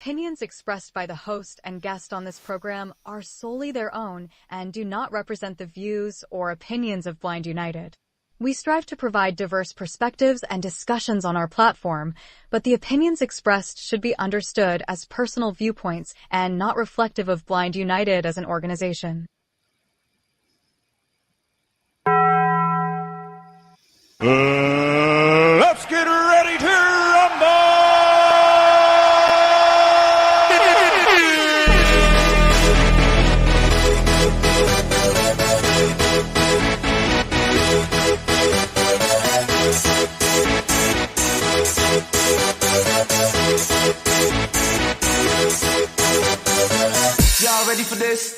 Opinions expressed by the host and guest on this program are solely their own and do not represent the views or opinions of Blind United. We strive to provide diverse perspectives and discussions on our platform, but the opinions expressed should be understood as personal viewpoints and not reflective of Blind United as an organization. Let's get ready to rumble! Y'all ready for this?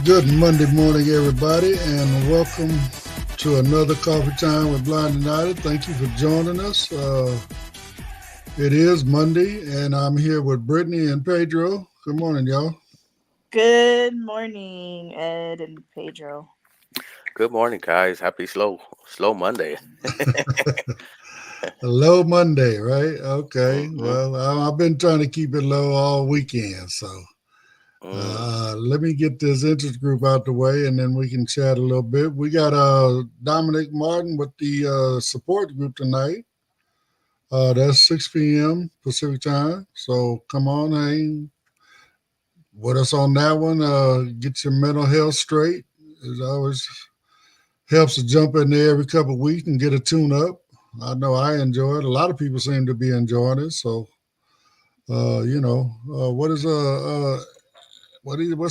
Good Monday morning, everybody, and welcome to another Coffee Time with Blind United. Thank you for joining us. It is Monday, and I'm here with Brittany and Pedro. Good morning, y'all. Good morning, Ed and Pedro. Good morning, guys. Happy slow Monday. Low Monday, right? Okay. Mhm. Well, I've been trying to keep it low all weekend, so let me get this interest group out the way, and then we can chat a little bit. We got Dominic Martin with the support group tonight. That's 6 p.m. Pacific time. So come on, hang with us on that one. Get your mental health straight. It always helps to jump in there every couple of weeks and get a tune up. I know I enjoy it. A lot of people seem to be enjoying it. So, what's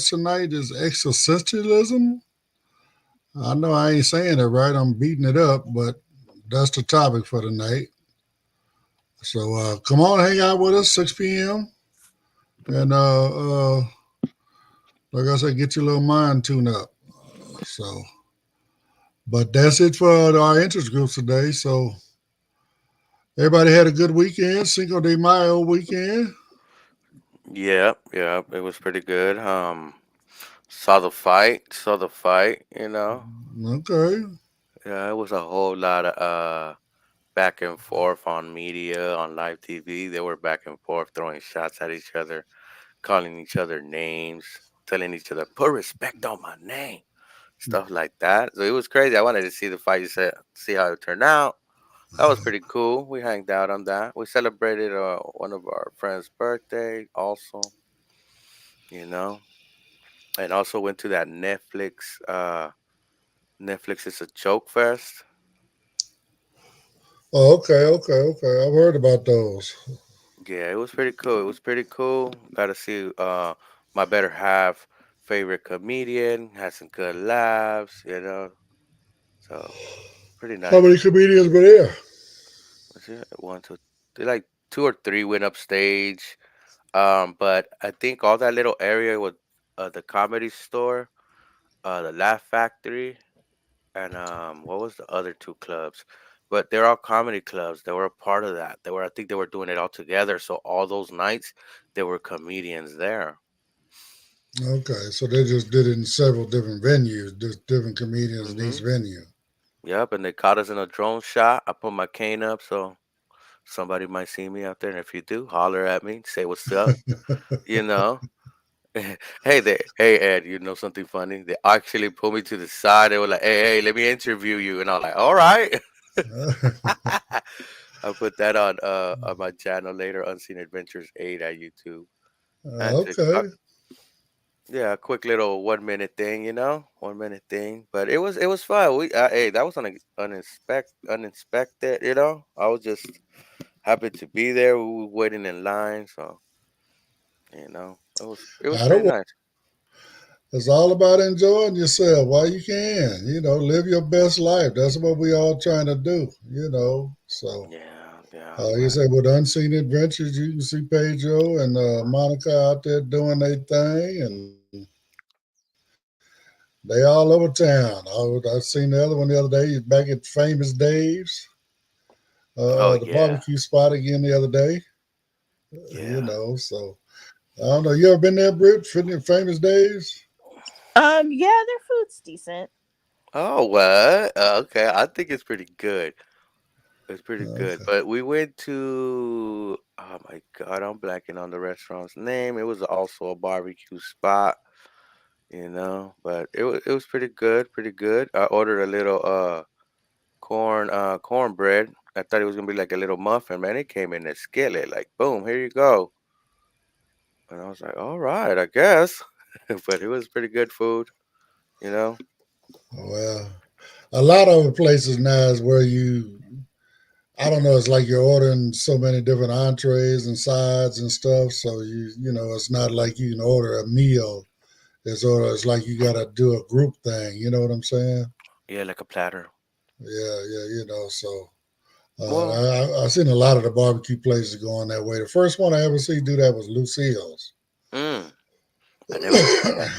tonight is existentialism. I know I ain't saying it right. I'm beating it up, but that's the topic for tonight. So come on, hang out with us, 6 p.m. And like I said, get your little mind tuned up. So, but that's it for our interest groups today. So, everybody had a good weekend, Cinco de Mayo weekend. Yeah, it was pretty good. Saw the fight, Okay. Yeah, it was a whole lot of back and forth on media, on live TV. They were back and forth throwing shots at each other, calling each other names, telling each other, "Put respect on my name." Stuff like that. So it was crazy. I wanted to see the fight, see how it turned out. That was pretty cool. We hanged out on that. We celebrated one of our friends' birthday also, you know, and also went to that Netflix. Netflix is a joke fest. Oh, okay. I've heard about those. Yeah, it was pretty cool. It was pretty cool. Got to see my better half favorite comedian. Had some good laughs. So pretty How many nice. comedians were there? Was it one, two? They like two or three went up stage. But I think all that little area with the comedy store, the Laugh Factory, and what was the other two clubs? But they're all comedy clubs. They were a part of that. I think they were doing it all together. So all those nights, there were comedians there. Okay, so they just did it in several different venues, just different comedians in each Mm-hmm. venue. Yep, and they caught us in a drone shot. I put my cane up so somebody might see me out there, and if you do, holler at me, say what's up. You know. Hey Ed, you know something funny? They actually pulled me to the side. They were like, "Hey, let me interview you," and I was like, "All right." I'll put that on my channel later, Unseen Adventures 8 at YouTube. And Okay. yeah, a quick little 1 minute thing, 1 minute thing. But it was fun. Hey, that was uninspected. I was just happened to be there. We were waiting in line, so it was I don't pretty want, nice. it's all about enjoying yourself while you can. Live your best life. That's what we all trying to do. So Yeah, like you said, with Unseen Adventures, you can see Pedro and Monica out there doing their thing, and they all over town. I seen the other one the other day. He's back at Famous Dave's, Oh the yeah, barbecue spot again the other day. yeah. So I don't know. You ever been there, Britt? Famous Dave's? Yeah, their food's decent. Oh, what? Okay, I think it's pretty good. It's pretty good. Okay. But we went to, oh my God, I'm blanking on the restaurant's name. It was also a barbecue spot, but it was pretty good, pretty good. I ordered a little cornbread. I thought it was gonna be like a little muffin, man. It came in a skillet, like boom, here you go. And I was like, all right, I guess. But it was pretty good food, you know. Well, a lot of the places now is where I don't know, it's like you're ordering so many different entrees and sides and stuff. So it's not like you can order a meal. It's like you got to do a group thing. You know what I'm saying? Yeah, like a platter. Yeah, yeah. So Well, I've seen a lot of the barbecue places going that way. The first one I ever see do that was Lucille's, mm, I never had that.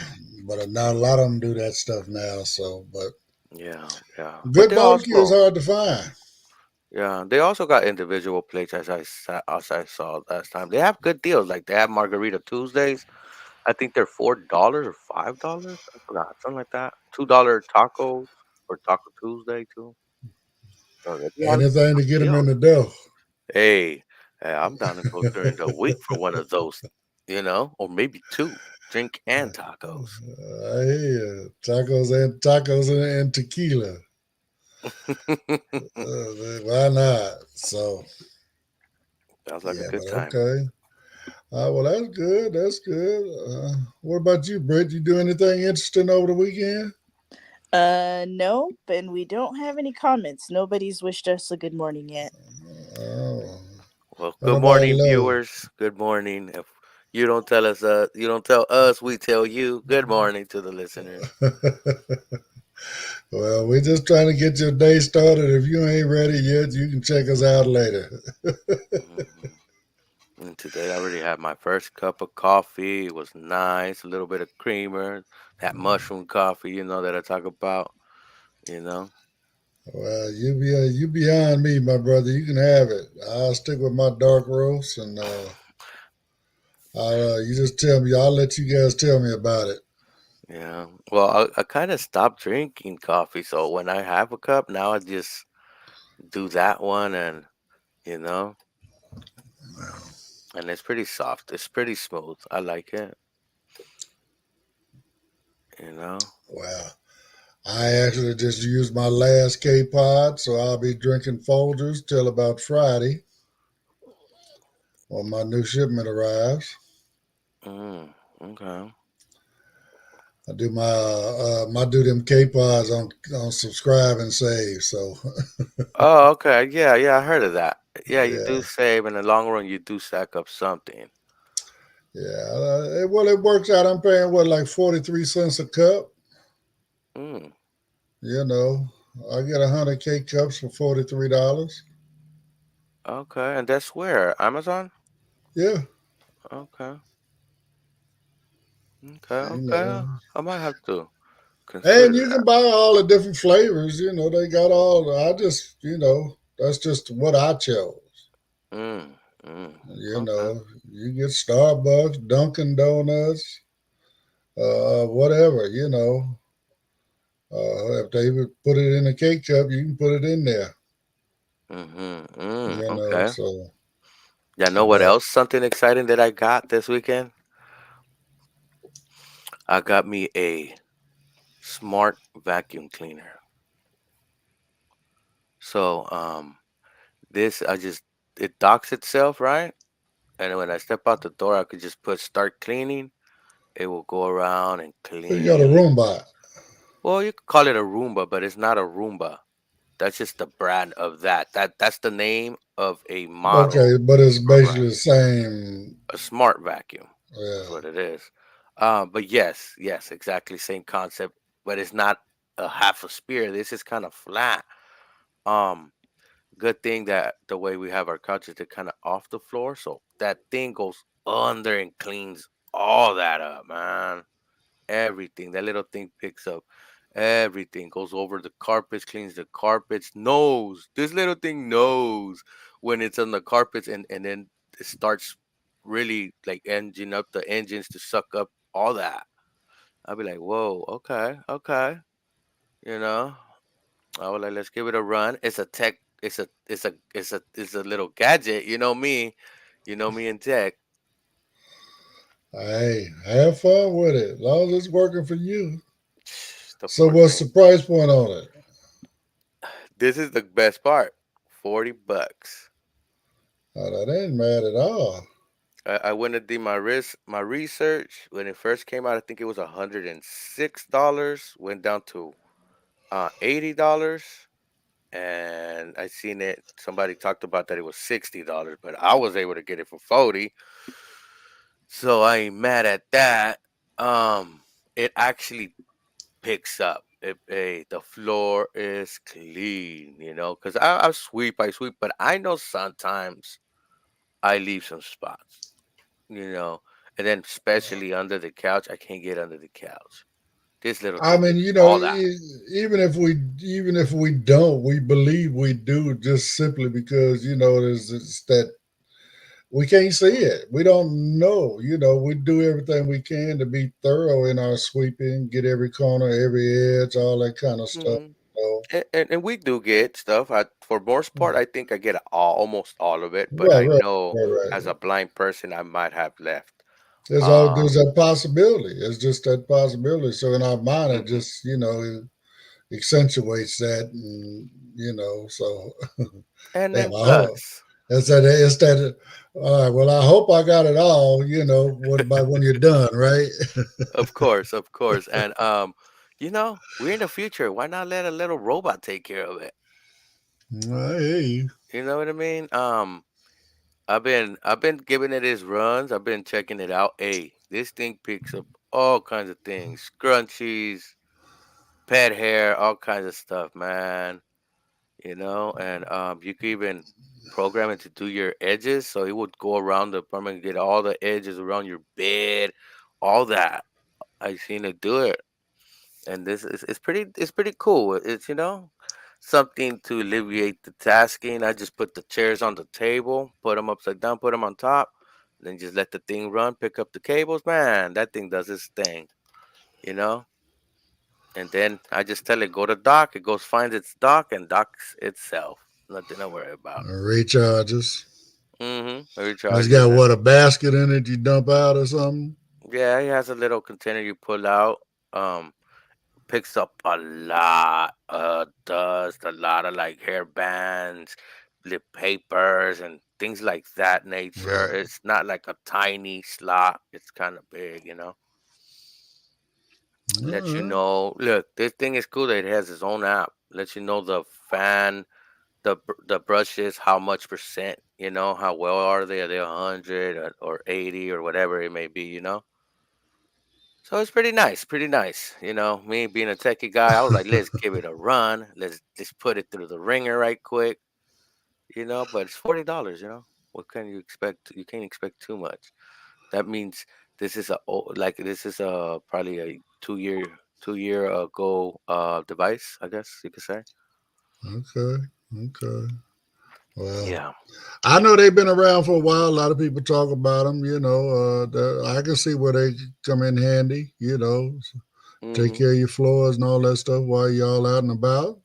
but now a lot of them do that stuff now. So, but Yeah, yeah. But good they barbecue is also, hard to find. yeah, they also got individual plates as I saw last time. They have good deals. Like they have Margarita Tuesdays. I think they're $4 or $5. I forgot something like that. $2 tacos or Taco Tuesday too. So they be having Anything to some get them in deals. the dough. Hey, I'm down to go during the week for one of those, or maybe two. Drink and tacos. I hear you. Tacos and tequila. Why not? So Sounds like a yeah, but good time. okay. Well, that's good. That's good. What about you, Britt? You do anything interesting over the weekend? Nope, and we don't have any comments. Nobody's wished us a good morning yet. Oh, Well, what good nobody morning, low? viewers. Good morning. If you don't tell us, we tell you. Good morning to the listeners. Well, we're just trying to get your day started. If you ain't ready yet, you can check us out later. Mhm. And today I already had my first cup of coffee. It was nice, a little bit of creamer, that mushroom coffee, that I talk about, you know. Well, you behind me, my brother. You can have it. I'll stick with my dark roast, and you just tell me. I'll let you guys tell me about it. Yeah. Well, I kind of stopped drinking coffee, so when I have a cup now, I just do that one, and you know, and it's pretty soft. It's pretty smooth. I like it. You know. Wow. I actually just used my last K pod, so I'll be drinking Folgers till about Friday when my new shipment arrives. Okay. I do them K pods on subscribe and save. So Oh, okay. Yeah, yeah, I heard of that. Yeah, you yeah, do save in the long run. You do stack up something. yeah. It works out. I'm paying what, like 43 cents a cup. Mm. You know, I get 100 K cups for $43. Okay, and that's where Amazon. Yeah, Okay. Okay. you Okay. know. I might have to And consider you that. can buy all the different flavors. They got all. I just, that's just what I chose. Mm. Mm. You Okay. know, you get Starbucks, Dunkin' Donuts, whatever. If they would put it in a K cup, you can put it in there. Mm-hmm. Okay. So, Yeah. Know what but else? Something exciting that I got this weekend. I got me a smart vacuum cleaner. So this I just it docks itself, right? And when I step out the door, I could just put start cleaning. It will go around and you got a clean. Roomba. Well, you could call it a Roomba, but it's not a Roomba. That's just the brand of that's the name of a Okay, model but it's or brand. basically the same. A smart vacuum is Yeah. what it is. But yes, exactly same concept, but it's not a half a spear. This is kind of flat. Um, Good thing that the way we have our couches, they're kind of off the floor, so that thing goes under and cleans all that up, man. Everything. That little thing picks up everything, goes over the carpets, cleans the carpets, knows. This little thing knows when it's on the carpets, and then it starts really like engine up the engines to suck up all that. I'll be like, whoa, okay, okay. You know, I was like, let's give it a run. It's a tech. It's a little gadget. You know me in tech. Hey, have fun with it. As long as it's working for you. The So poor what's thing. the price point on it? This is the best part. $40. Oh, that ain't mad at all. I went and did my research when it first came out. I think it was $106. Went down to $80, and I seen it. Somebody talked about that it was $60, but I was able to get it for 40. So I ain't mad at that. It actually picks up. The floor is clean, because I sweep, but I know sometimes I leave some spots, you know, and then especially under the couch, I can't get under the couch. This little I thing mean, gets you know, all that. even if we don't, we believe we do just simply because there's it's that we can't see it. We don't know. We do everything we can to be thorough in our sweeping, get every corner, every edge, all that kind of stuff. hmm So, And we do get stuff. For most part, I think I get almost all of it, but right, I right, know right, as a right. blind person, I might have left. There's Um, that possibility. It's just that possibility. So in our mind, it mhm. just it accentuates that, and so And damn. then I hope plus, it's that. It's that. All right. Well, I hope I got it all. By when you're done, right? of course, and we're in the future. Why not let a little robot take care of it? I hear you. You know what I mean? I've been giving it its runs. I've been checking it out. Hey, this thing picks up all kinds of things, scrunchies, pet hair, all kinds of stuff, man. And you could even program it to do your edges, so it would go around the apartment and get all the edges around your bed, all that. I seen it do it, and this is it's pretty cool. It's something to alleviate the tasking. I just put the chairs on the table, put them upside down, put them on top, then just let the thing run, pick up the cables. Man, that thing does its thing, you know. And then I just tell it go to dock. It goes finds its dock and docks itself. Nothing to worry about. Recharges. Mm-hmm. It's Recharges got it. what, a basket in it you dump out or something. Yeah, it has a little container you pull out. Um, Picks up a lot of dust, a lot of like hair bands, lip papers, and things like that nature. Right. It's not like a tiny slot. It's kind of big. All Lets you right. know. Look, this thing is cool that it has its own app. Lets you know the fan, the brushes, how much percent. How well are they? Are they 100 or 80 or whatever it may be. So it's pretty nice, pretty nice. Me being a techie guy, I was like, let's give it a run. Let's just put it through the ringer right quick. But it's $40. What can you expect? You can't expect too much. That means this is a probably a 2 year ago device, I guess you could say. Okay. Okay. Well, Yeah. I know they've been around for a while. A lot of people talk about them. I can see where they come in handy. Take Mhm. care of your floors and all that stuff while y'all out and about.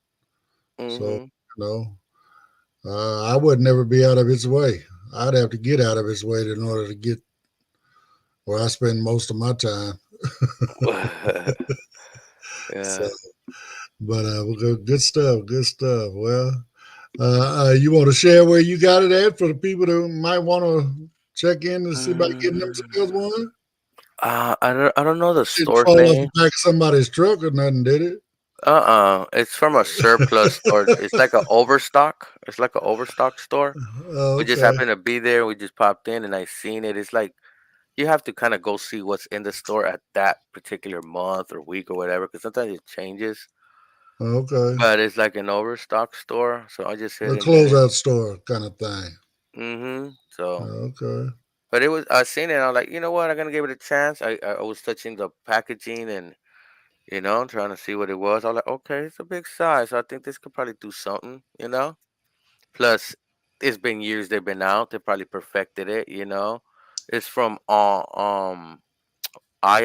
So, Mhm. I would never be out of its way. I'd have to get out of its way in order to get where I spend most of my time. So, Yeah. but good stuff. Good stuff. Well, you want to share where you got it at for the people that might want to check in and see about getting themselves Mm. one? I don't know the Didn't store's fall off the name. back of somebody's truck or nothing, did it? It's from a surplus store. It's like an overstock. It's like an overstock store. We just Okay. happened to be there. We just popped in and I seen it. It's like you have to kind of go see what's in the store at that particular month or week or whatever, because sometimes it changes. Okay. But it's like an overstock store, so I just hit A in there. closeout store kind of thing. So, Okay. but it was I seen it. And I was like, you know what? I'm gonna give it a chance. I was touching the packaging and trying to see what it was. I was like, okay, it's a big size. So I think this could probably do something. Plus, it's been years they've been out. They probably perfected it. It's from Ion. I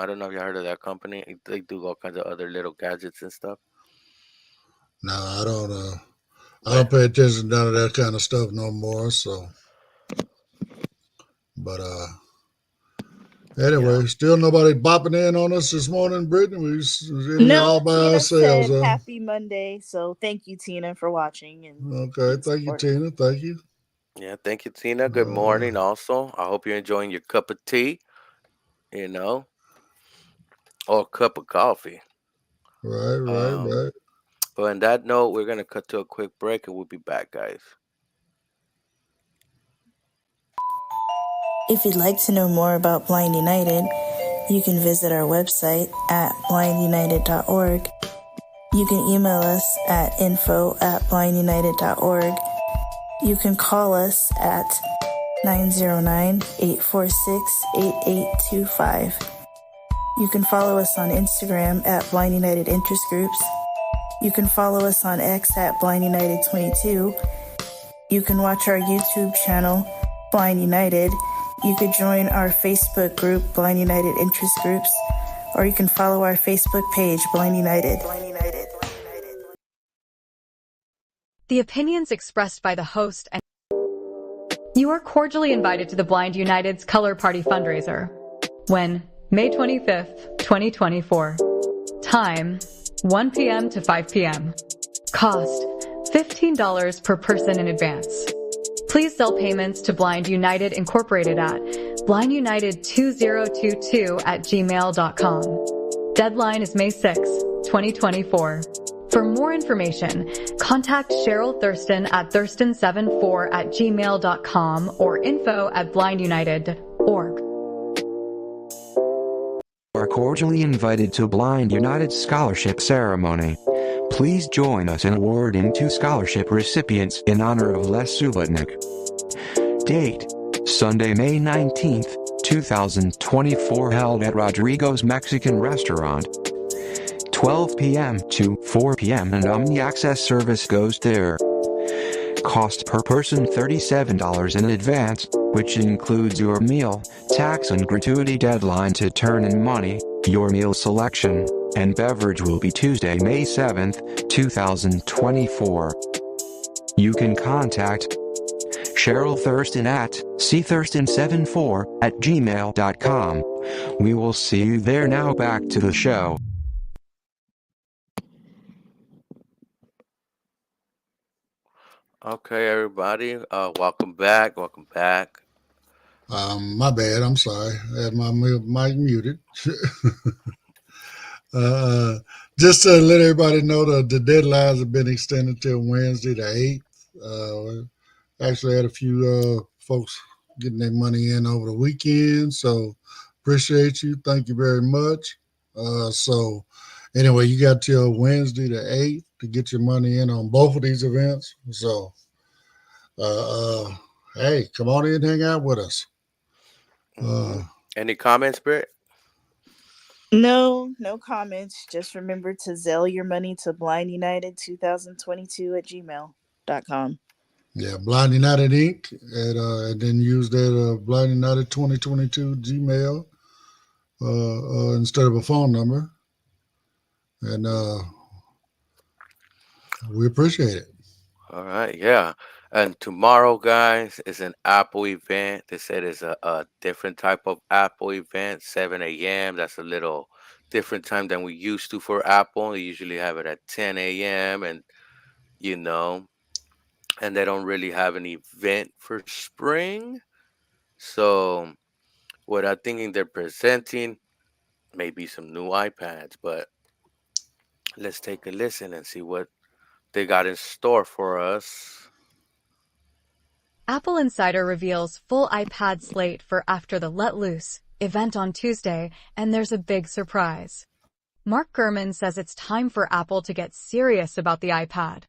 don't know if you heard of that company. They do all kinds of other little gadgets and stuff. No, I don't. I But don't pay attention to none of that kind of stuff no more. So, but yeah, anyway, still nobody bopping in on us this morning, Brittany. Was in here No, all by Tina ourselves, said huh? happy Monday. So thank you, Tina, for watching and Okay. being Thank you, supportive. Tina. Thank you. yeah. Thank you, Tina. Good Uh, morning. Also, I hope you're enjoying your cup of tea. You know, or a cup of coffee. right, right, Um, right. but on that note, we're gonna cut to a quick break and we'll be back, guys. If you'd like to know more about Blind United, you can visit our website at blindunited.org. You can email us at info@blindunited.org. You can call us at 909-846-8825. You can follow us on Instagram at Blind United Interest Groups. You can follow us on X at Blind United 22. You can watch our YouTube channel, Blind United. You could join our Facebook group, Blind United Interest Groups, or you can follow our Facebook page, Blind United. The opinions expressed by the host and you are cordially invited to the Blind United's Color Party fundraiser. When? May 25th, 2024. Time, 1 p.m. to 5 p.m. Cost, $15 per person in advance. Please sell payments to Blind United Incorporated at blindunited2022@gmail.com. Deadline is May 6, 2024. For more information, contact Cheryl Thurston at thurston74@gmail.com or info@blindunited.org. Are cordially invited to Blind United Scholarship Ceremony. Please join us in awarding 2 scholarship recipients in honor of Les Subotnik. Date: Sunday, May 19th, 2024, held at Rodrigo's Mexican Restaurant. 12 p.m. to 4 p.m. and Omni-access service goes there. Cost per person $37 in advance, which includes your meal, tax and gratuity. Deadline to turn in money, your meal selection, and beverage will be Tuesday, May 7th, 2024. You can contact Cheryl Thurston at cthurston74@gmail.com. We will see you there. Now back to the show. Okay, everybody. Welcome back. Welcome back. My bad. I'm sorry. I had my mic muted. uh, just to let everybody know the deadlines have been extended till Wednesday the 8th. Actually had a few folks getting their money in over the weekend. So appreciate you. Thank you very much. So anyway, you got till Wednesday the 8th to get your money in on both of these events. So hey, come on in and hang out with us. Any comments, Britt? No comments. Just remember to Zelle your money to blindunited2022@gmail.com. Yeah, Blind United Inc. And then use that Blind United 2022 Gmail instead of a phone number. And we appreciate it. All right, yeah. And tomorrow, guys, is an Apple event. They said it's a different type of Apple event, 7 a.m. That's a little different time than we used to for Apple. They usually have it at 10 a.m. And, you know, and they don't really have an event for spring. So what I'm thinking they're presenting maybe some new iPads, but Let's take a listen and see what they got in store for us. Apple Insider reveals full iPad slate for after the Let Loose event on Tuesday, and there's a big surprise. Mark Gurman says it's time for Apple to get serious about the iPad.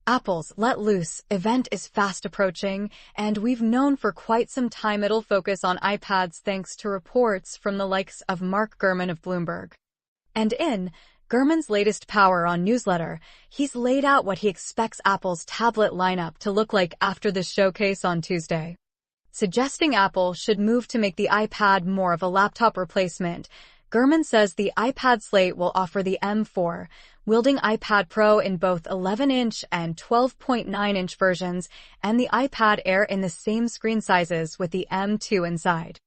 Apple's Let Loose event is fast approaching, and we've known for quite some time it'll focus on iPads thanks to reports from the likes of Mark Gurman of Bloomberg. And in Gurman's latest Power On newsletter, he's laid out what he expects Apple's tablet lineup to look like after the showcase on Tuesday, suggesting Apple should move to make the iPad more of a laptop replacement. Gurman says the iPad slate will offer the M4, wielding iPad Pro in both 11-inch and 12.9-inch versions, and the iPad Air in the same screen sizes with the M2 inside.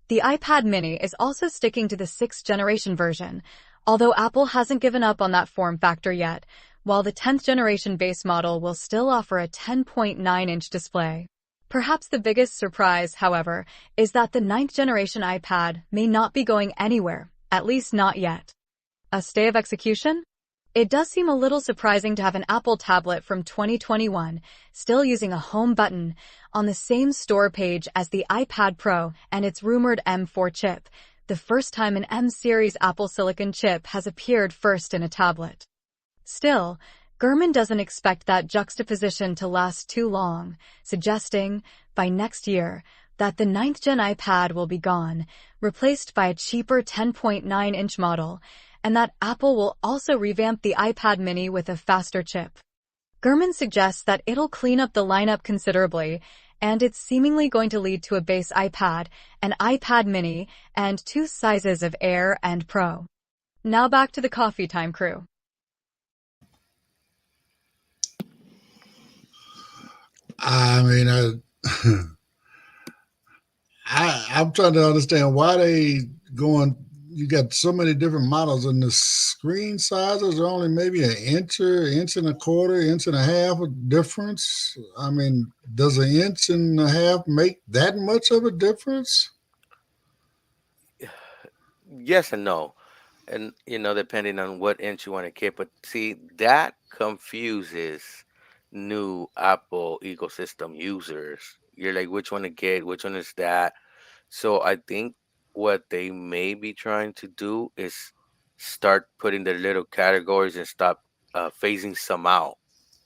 The iPad mini is also sticking to the 6th generation version, although Apple hasn't given up on that form factor yet, while the 10th generation base model will still offer a 10.9-inch display. Perhaps the biggest surprise, however, is that the 9th generation iPad may not be going anywhere, at least not yet. A stay of execution? It does seem a little surprising to have an Apple tablet from 2021 still using a home button on the same store page as the iPad Pro and its rumored M4 chip, the first time an M-series Apple Silicon chip has appeared first in a tablet. Still, Gurman doesn't expect that juxtaposition to last too long, suggesting, by next year, that the 9th-gen iPad will be gone, replaced by a cheaper 10.9-inch model, and that Apple will also revamp the iPad mini with a faster chip. Gurman suggests that it'll clean up the lineup considerably, and it's seemingly going to lead to a base iPad, an iPad mini, and 2 sizes of Air and Pro. Now back to the coffee time crew. I mean, I'm trying to understand why they going. You got so many different models, and the screen sizes are only maybe an inch and a quarter, inch and a half of difference. I mean, does an inch and a half make that much of a difference? Yes and no. And, depending on what inch you want to get. But see, that confuses new Apple ecosystem users. You're like, which one to get? Which one is that? So I think what they may be trying to do is start putting their little categories and stop phasing some out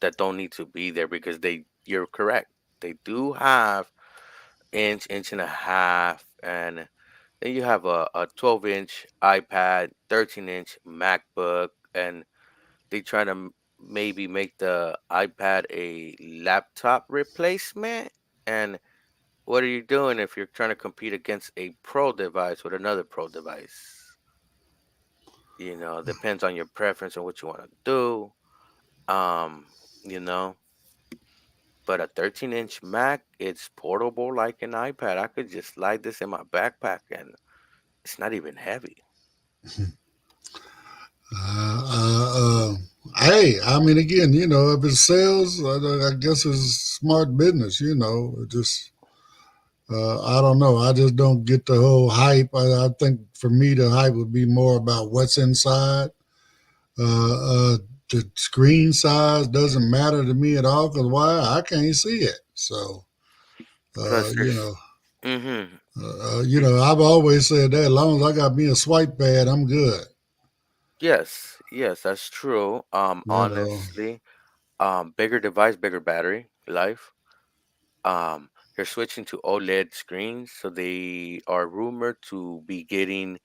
that don't need to be there because you're correct. They do have inch and a half, and then you have a 12-inch iPad, 13-inch MacBook, and they try to maybe make the iPad a laptop replacement. And what are you doing if you're trying to compete against a pro device with another pro device? Depends on your preference and what you want to do. Um, you know, but a 13-inch Mac, it's portable like an iPad. I could just slide this in my backpack and it's not even heavy. Hey, I mean, again, if it sells, I guess it's smart business. Just I don't know. I just don't get the whole hype. I think for me, the hype would be more about what's inside. The screen size doesn't matter to me at all because why? I can't see it. So, Mm-hmm. I've always said that as long as I got me a swipe pad, I'm good. Yes, that's true. You know, Honestly, bigger device, bigger battery life. They're switching to OLED screens, so they are rumored to be getting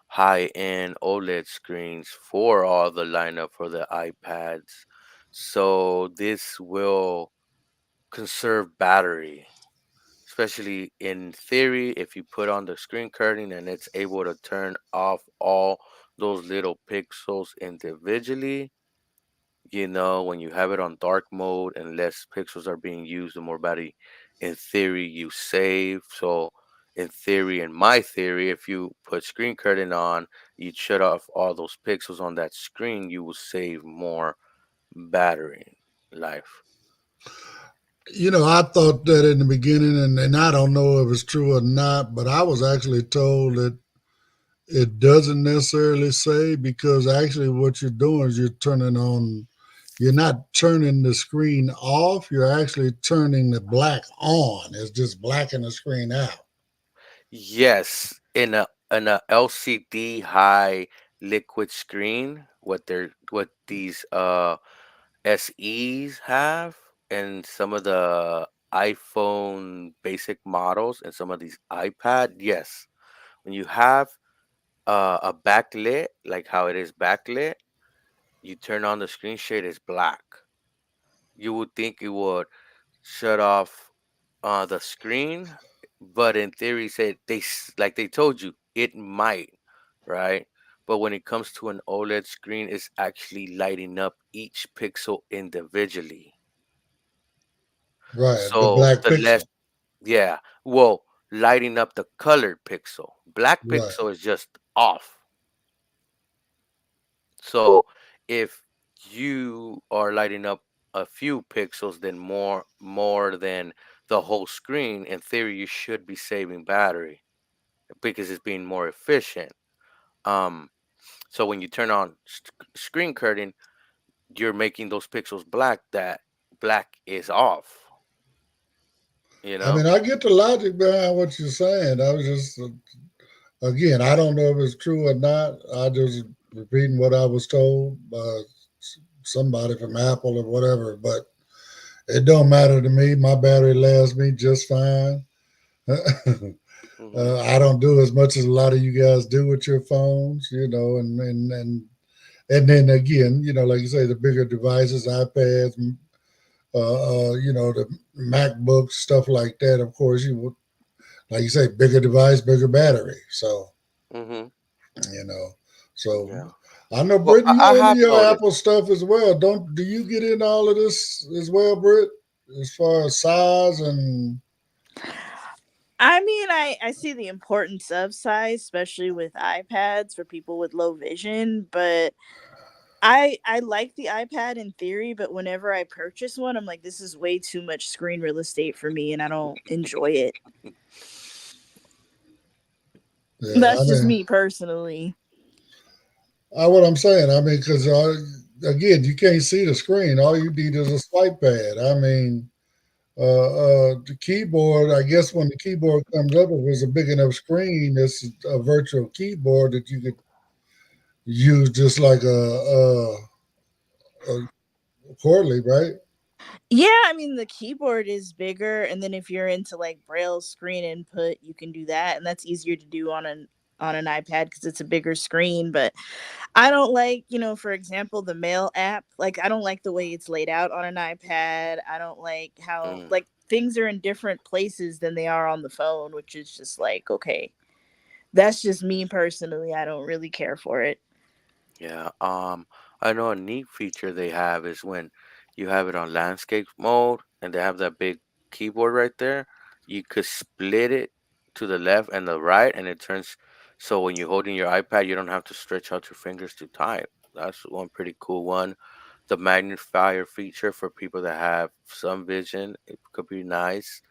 high-end OLED screens for all the lineup for the iPads. So this will conserve battery, especially in theory, if you put on the screen curtain and it's able to turn off all those little pixels individually. When you have it on dark mode and less pixels are being used, the more battery, in theory, you save. So, in theory, in my theory, if you put screen curtain on, you'd shut off all those pixels on that screen, you will save more battery life. I thought that in the beginning, and I don't know if it's true or not, but I was actually told that It doesn't necessarily say, because actually what you're doing is you're not turning the screen off, you're actually turning the black on. It's just blacking the screen out. Yes, in a LCD high liquid screen, what these SEs have, and some of the iPhone basic models, and some of these iPad. Yes, when you have a backlit, like how it is backlit, you turn on the screen shade, it's black. You would think it would shut off the screen, but in theory, said like they told you, it might, right? But when it comes to an OLED screen, it's actually lighting up each pixel individually. Right, the So black the less, pixel. yeah, well, lighting up the colored pixel. Black Right. pixel is just off. So if you are lighting up a few pixels, then more than the whole screen, in theory, you should be saving battery because it's being more efficient. Um, so when you turn on screen curtain, you're making those pixels black. That black is off. You I know. mean, I get the logic behind what you're saying. I was just, again, I don't know if it's true or not. I just repeating what I was told by somebody from Apple or whatever. But it don't matter to me. My battery lasts me just fine. Hmm. I don't do as much as a lot of you guys do with your phones, and then again, like you say, the bigger devices, iPads, the MacBooks, stuff like that. Of course, you would, like you say, bigger device, bigger battery. So Hmm. you know, so Yeah. I know, Well, Britt, you I into have your noticed. Apple stuff as well. Don't do you get into all of this as well, Britt? As far as size and I mean, I see the importance of size, especially with iPads for people with low vision, but I like the iPad in theory, but whenever I purchase one, I'm like, this is way too much screen real estate for me, and I don't enjoy it. yeah, I That's just mean, me personally. what I'm saying, I mean, because again, you can't see the screen. All you need is a swipe pad. I mean, the keyboard. I guess when the keyboard comes up, if it's a big enough screen, it's a virtual keyboard that you could use just like a quarterly, right? Yeah, I mean the keyboard is bigger, and then if you're into like braille screen input, you can do that, and that's easier to do on an iPad because it's a bigger screen. But I don't like, for example, the mail app. Like, I don't like the way it's laid out on an iPad. I don't like how Mm, like things are in different places than they are on the phone, which is just like, okay, that's just me personally. I don't really care for it. yeah. I know a neat feature they have is when you have it on landscape mode and they have that big keyboard right there. You could split it to the left and the right, and it turns so when you're holding your iPad, you don't have to stretch out your fingers to type. That's one pretty cool one. The magnifier feature for people that have some vision, it could be nice.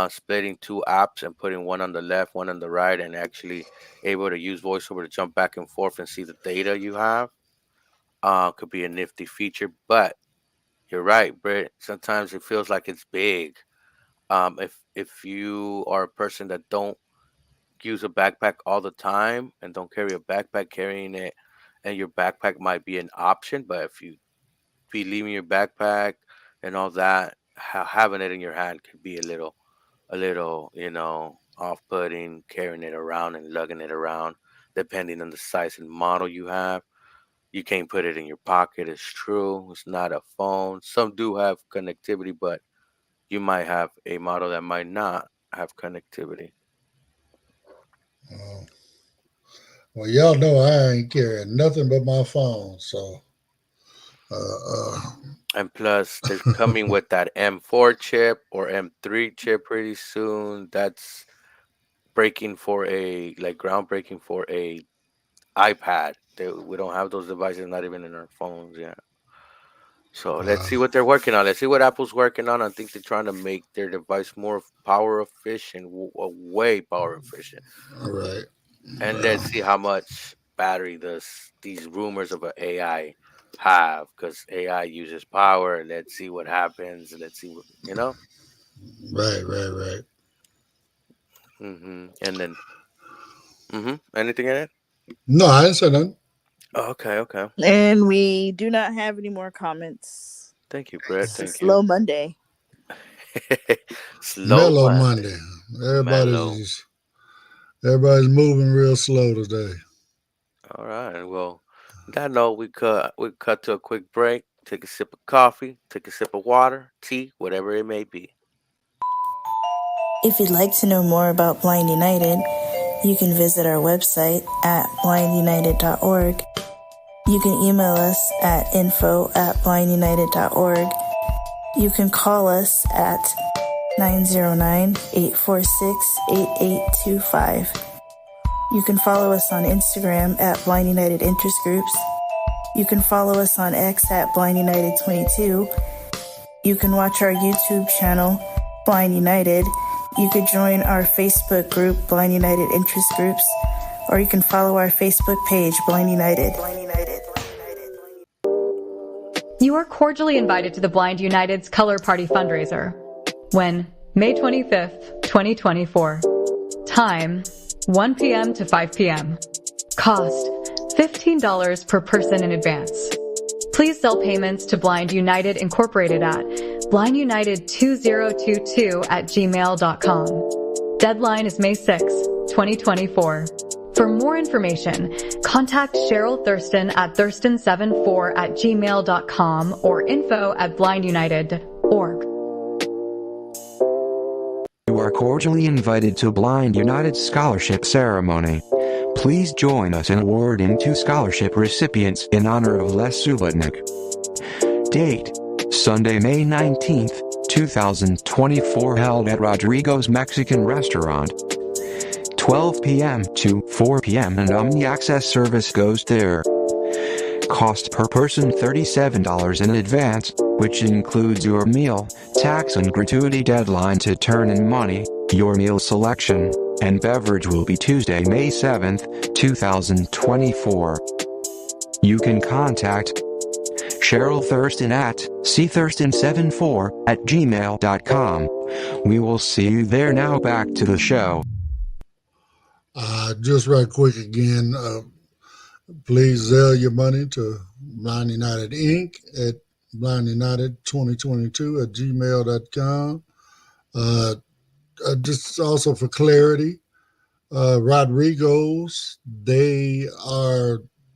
Splitting two apps and putting one on the left, one on the right, and actually able to use VoiceOver to jump back and forth and see the data you have. Could be a nifty feature, but you're right, Britt. Sometimes it feels like it's big. If you are a person that don't use a backpack all the time and don't carry a backpack, carrying it and your backpack might be an option. But if you be leaving your backpack and all that, having it in your hand could be a little, off-putting, carrying it around and lugging it around, depending on the size and model you have. You can't put it in your pocket. It's true. It's not a phone. Some do have connectivity, but you might have a model that might not have connectivity. Uh, well, y'all know I ain't carrying nothing but my phone, so uh, And plus, they're coming with that M4 chip or M3 chip pretty soon. That's breaking for a like groundbreaking for a iPad. We don't have those devices, not even in our phones yet. So let's uh, see what they're working on. Let's see what Apple's working on. I think they're trying to make their device more power efficient, way power efficient. all right. And let's see how much battery does these rumors of an AI have, because AI uses power. Let's see what happens. Let's see what Right. And then anything in it? No, I didn't say nothing. Okay. And we do not have any more comments. Thank you, Brett. It's a Thank slow Monday. you. Slow Mellow Monday. Monday. Mellow. Everybody's moving real slow today. All right. Well, on that note, we cut to a quick break. Take a sip of coffee. Take a sip of water, tea, whatever it may be. If you'd like to know more about Blind United, you can visit our website at blindunited.org. You can email us at info@blindunited.org. You can call us at 909-846-8825. You can follow us on Instagram at Blind United Interest Groups. You can follow us on X at Blind United 22. You can watch our YouTube channel, Blind United. You could join our Facebook group, Blind United Interest Groups, or you can follow our Facebook page, Blind United. You are cordially invited to the Blind United's Color Party fundraiser. When? May 25th, 2024. Time, 1 p.m. to 5 p.m. Cost, $15 per person in advance. Please sell payments to Blind United Incorporated at blindunited2022@gmail.com. Deadline is May 6, 2024. For more information, contact Cheryl Thurston at thurston74@gmail.com or info@blindunited.org. You are cordially invited to Blind United Scholarship Ceremony. Please join us in awarding 2 scholarship recipients in honor of Les Subotnick. Date: Sunday, May 19th, 2024, held at Rodrigo's Mexican Restaurant. 12 p.m. to 4 p.m. and Omni-access service goes there. Cost per person $37 in advance, which includes your meal, tax and gratuity. Deadline to turn in money, your meal selection, and beverage will be Tuesday, May 7th, 2024. You can contact Cheryl Thurston at cthurston74@gmail.com. We will see you there. Now back to the show. Just right quick again, please Zelle your money to Blind United Inc. at blindunited2022@gmail.com. Just also for clarity, Rodrigo's, they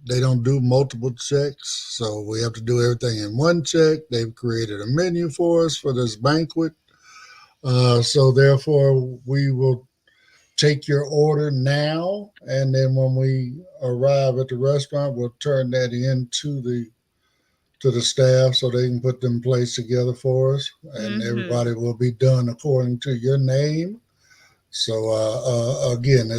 don't do multiple checks, so we have to do everything in one check. They've created a menu for us for this banquet. So therefore, we will take your order now, and then when we arrive at the restaurant, we'll turn that in to the staff so they can put them plates together for us, and everybody will be done according to your name. So again,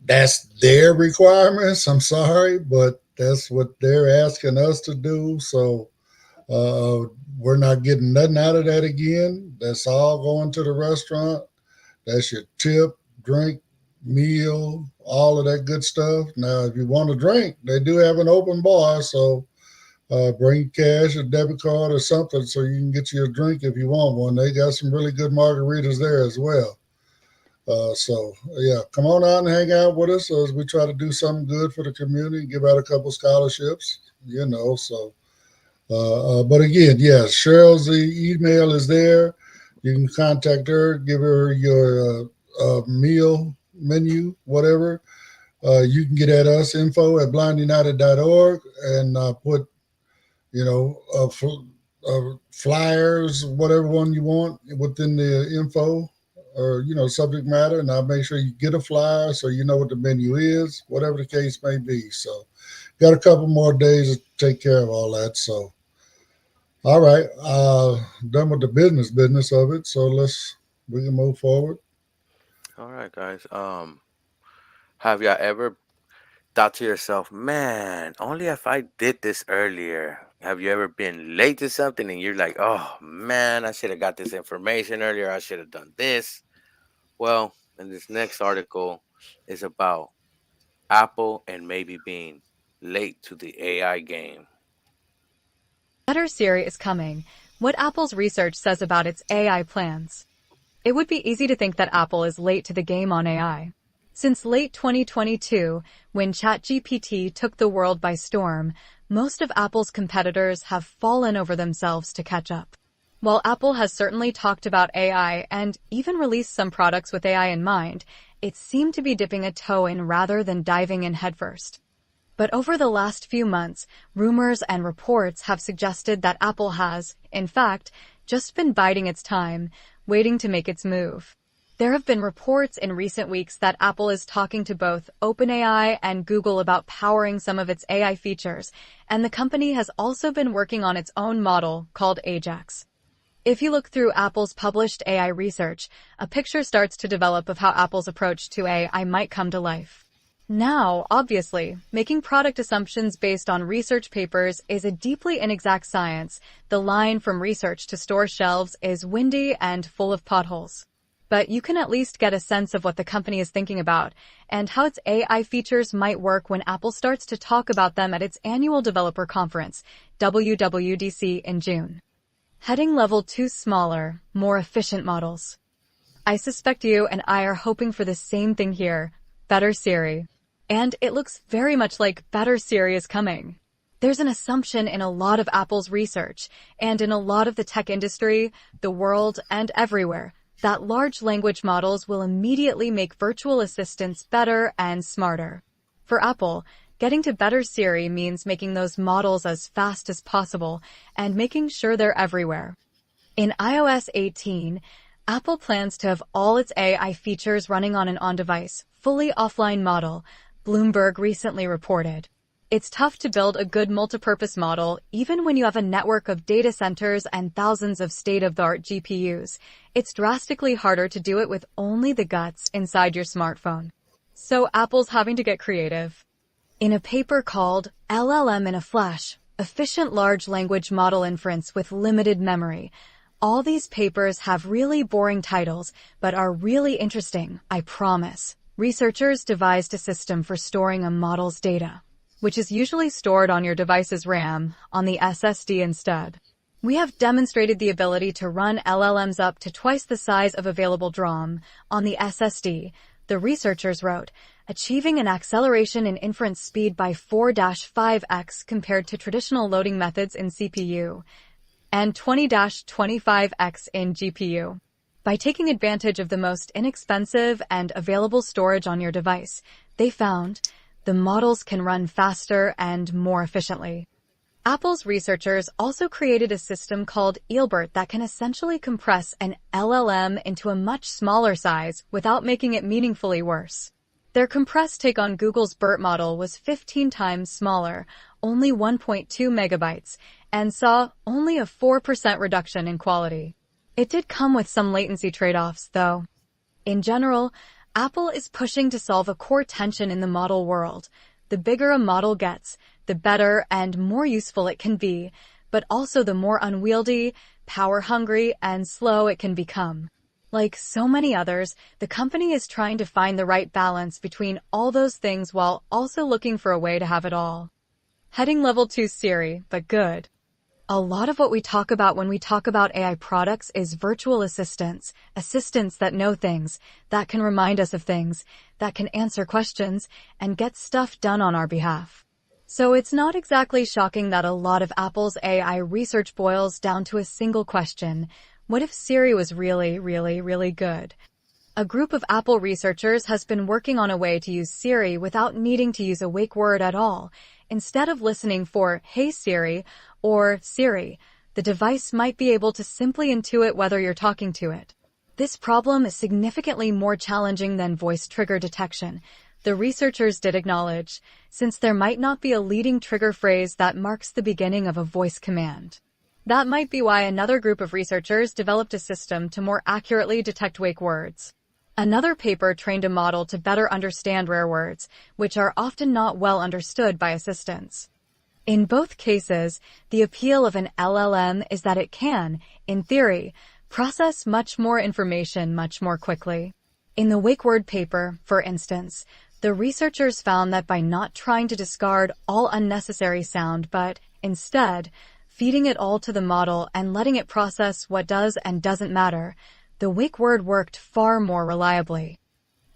that's their requirements. I'm sorry, but that's what they're asking us to do. So we're not getting nothing out of that again. That's all going to the restaurant. That's your tip, drink, meal, all of that good stuff. Now, if you want to drink, they do have an open bar, so bring cash, a debit card, or something so you can get you a drink if you want one. They got some really good margaritas there as well. So, yeah, come on out and hang out with us as we try to do something good for the community, give out a couple scholarships, so. But again, yes, Cheryl's email is there. You can contact her, give her your meal menu, whatever. You can get at us, info@blindunited.org, and put, flyers, whatever one you want within the info or, subject matter. And I'll make sure you get a flyer so you know what the menu is, whatever the case may be. So got a couple more days to take care of all that. So, all right, done with the business of it. So we can move forward. All right, guys. Have y'all ever thought to yourself, man, only if I did this earlier? Have you ever been late to something and you're like, oh man, I should have got this information earlier. I should have done this. Well, And this next article is about Apple and maybe being late to the AI game. Better Siri is coming. What Apple's research says about its AI plans. It would be easy to think that Apple is late to the game on AI. Since late 2022, when ChatGPT took the world by storm, most of Apple's competitors have fallen over themselves to catch up. While Apple has certainly talked about AI and even released some products with AI in mind, it seemed to be dipping a toe in rather than diving in headfirst. But over the last few months, rumors and reports have suggested that Apple has, in fact, just been biding its time, waiting to make its move. There have been reports in recent weeks that Apple is talking to both OpenAI and Google about powering some of its AI features, and the company has also been working on its own model called Ajax. If you look through Apple's published AI research, a picture starts to develop of how Apple's approach to AI might come to life. Now, obviously, making product assumptions based on research papers is a deeply inexact science. The line from research to store shelves is windy and full of potholes. But you can at least get a sense of what the company is thinking about and how its AI features might work when Apple starts to talk about them at its annual developer conference, WWDC, in June. Heading level 2 smaller, more efficient models. I suspect you and I are hoping for the same thing here, Better Siri. And it looks very much like Better Siri is coming. There's an assumption in a lot of Apple's research and in a lot of the tech industry, the world, and everywhere that large language models will immediately make virtual assistants better and smarter. For Apple, getting to Better Siri means making those models as fast as possible and making sure they're everywhere. In iOS 18, Apple plans to have all its AI features running on an on-device, fully offline model, Bloomberg recently reported. It's tough to build a good multipurpose model even when you have a network of data centers and thousands of state-of-the-art GPUs. It's drastically harder to do it with only the guts inside your smartphone. So Apple's having to get creative. In a paper called LLM in a Flash, Efficient Large Language Model Inference with Limited Memory, all these papers have really boring titles, but are really interesting, I promise. Researchers devised a system for storing a model's data, which is usually stored on your device's RAM, on the SSD instead. We have demonstrated the ability to run LLMs up to twice the size of available DRAM on the SSD, the researchers wrote, achieving an acceleration in inference speed by 4-5x compared to traditional loading methods in CPU, and 20-25x in GPU. By taking advantage of the most inexpensive and available storage on your device, they found the models can run faster and more efficiently. Apple's researchers also created a system called Eilbert that can essentially compress an LLM into a much smaller size without making it meaningfully worse. Their compressed take on Google's BERT model was 15 times smaller, only 1.2 megabytes, and saw only a 4% reduction in quality. It did come with some latency trade-offs, though. In general, Apple is pushing to solve a core tension in the model world. The bigger a model gets, the better and more useful it can be, but also the more unwieldy, power-hungry, and slow it can become. Like so many others, the company is trying to find the right balance between all those things while also looking for a way to have it all. Heading level 2 Siri, but good. A lot of what we talk about when we talk about AI products is virtual assistants that know things, that can remind us of things, that can answer questions, and get stuff done on our behalf. So it's not exactly shocking that a lot of Apple's AI research boils down to a single question: what if Siri was really, really, really good? A group of Apple researchers has been working on a way to use Siri without needing to use a wake word at all. Instead of listening for "Hey Siri" or "Siri," the device might be able to simply intuit whether you're talking to it. This problem is significantly more challenging than voice trigger detection, the researchers did acknowledge, since there might not be a leading trigger phrase that marks the beginning of a voice command. That might be why another group of researchers developed a system to more accurately detect wake words. Another paper trained a model to better understand rare words, which are often not well understood by assistants. In both cases, the appeal of an LLM is that it can, in theory, process much more information much more quickly. In the Wake Word paper, for instance, the researchers found that by not trying to discard all unnecessary sound, but instead feeding it all to the model and letting it process what does and doesn't matter, the Wake Word worked far more reliably.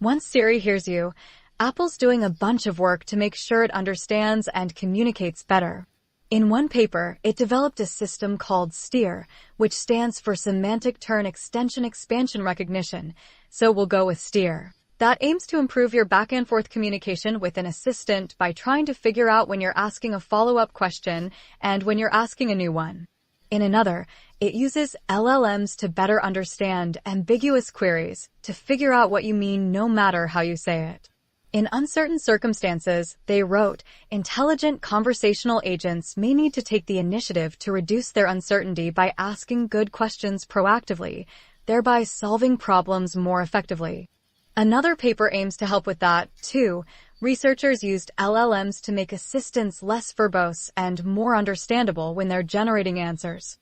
Once Siri hears you, Apple's doing a bunch of work to make sure it understands and communicates better. In one paper, it developed a system called STEER, which stands for Semantic Turn Extension Expansion Recognition, so we'll go with STEER. That aims to improve your back-and-forth communication with an assistant by trying to figure out when you're asking a follow-up question and when you're asking a new one. In another, it uses LLMs to better understand ambiguous queries to figure out what you mean no matter how you say it. In uncertain circumstances, they wrote, intelligent conversational agents may need to take the initiative to reduce their uncertainty by asking good questions proactively, thereby solving problems more effectively. Another paper aims to help with that, too. Researchers used LLMs to make assistants less verbose and more understandable when they're generating answers.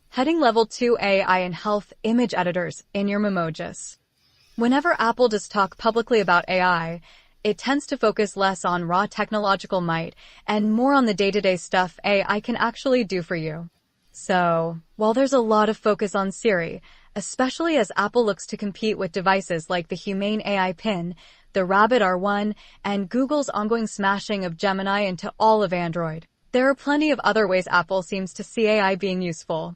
Heading Level 2 AI in Health Image Editors in your Memojis. Whenever Apple does talk publicly about AI, it tends to focus less on raw technological might and more on the day-to-day stuff AI can actually do for you. So, while there's a lot of focus on Siri, especially as Apple looks to compete with devices like the Humane AI Pin, the Rabbit R1, and Google's ongoing smashing of Gemini into all of Android, there are plenty of other ways Apple seems to see AI being useful.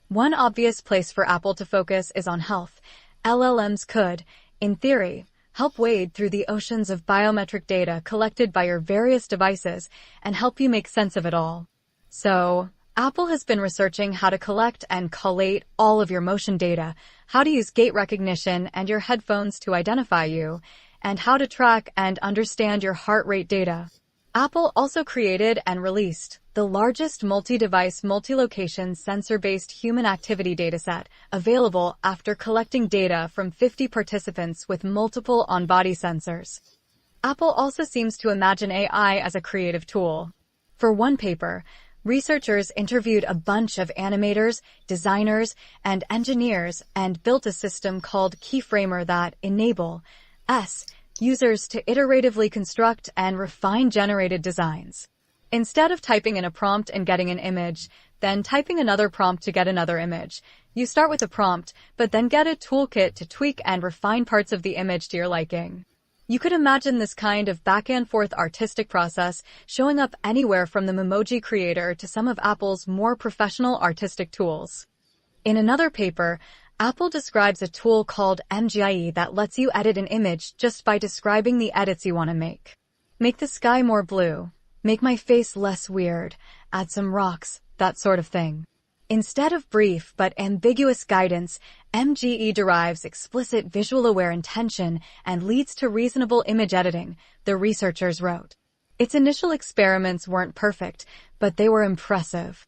One obvious place for Apple to focus is on health. LLMs could, in theory, help wade through the oceans of biometric data collected by your various devices and help you make sense of it all. So, Apple has been researching how to collect and collate all of your motion data, how to use gait recognition and your headphones to identify you, and how to track and understand your heart rate data. Apple also created and released the largest multi-device, multi-location sensor-based human activity dataset available after collecting data from 50 participants with multiple on-body sensors. Apple also seems to imagine AI as a creative tool. For one paper, researchers interviewed a bunch of animators, designers, and engineers and built a system called Keyframer that enables users to iteratively construct and refine generated designs. Instead of typing in a prompt and getting an image, then typing another prompt to get another image, you start with a prompt, but then get a toolkit to tweak and refine parts of the image to your liking. You could imagine this kind of back-and-forth artistic process showing up anywhere from the Memoji creator to some of Apple's more professional artistic tools. In another paper, Apple describes a tool called MGIE that lets you edit an image just by describing the edits you want to make. Make the sky more blue. Make my face less weird. Add some rocks, that sort of thing. Instead of brief but ambiguous guidance, MGE derives explicit visual-aware intention and leads to reasonable image editing, the researchers wrote. Its initial experiments weren't perfect, but they were impressive.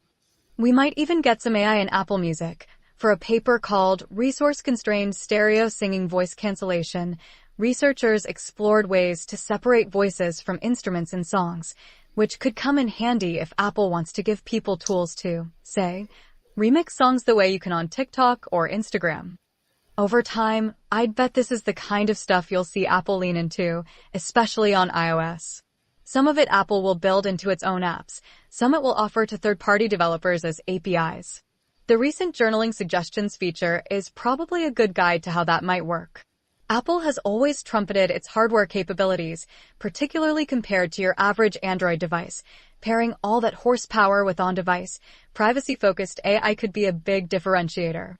We might even get some AI in Apple Music. For a paper called Resource-Constrained Stereo Singing Voice Cancellation, researchers explored ways to separate voices from instruments in songs, which could come in handy if Apple wants to give people tools to, say, remix songs the way you can on TikTok or Instagram. Over time, I'd bet this is the kind of stuff you'll see Apple lean into, especially on iOS. Some of it Apple will build into its own apps, some it will offer to third-party developers as APIs. The recent journaling suggestions feature is probably a good guide to how that might work. Apple has always trumpeted its hardware capabilities, particularly compared to your average Android device. Pairing all that horsepower with on-device, privacy-focused AI could be a big differentiator.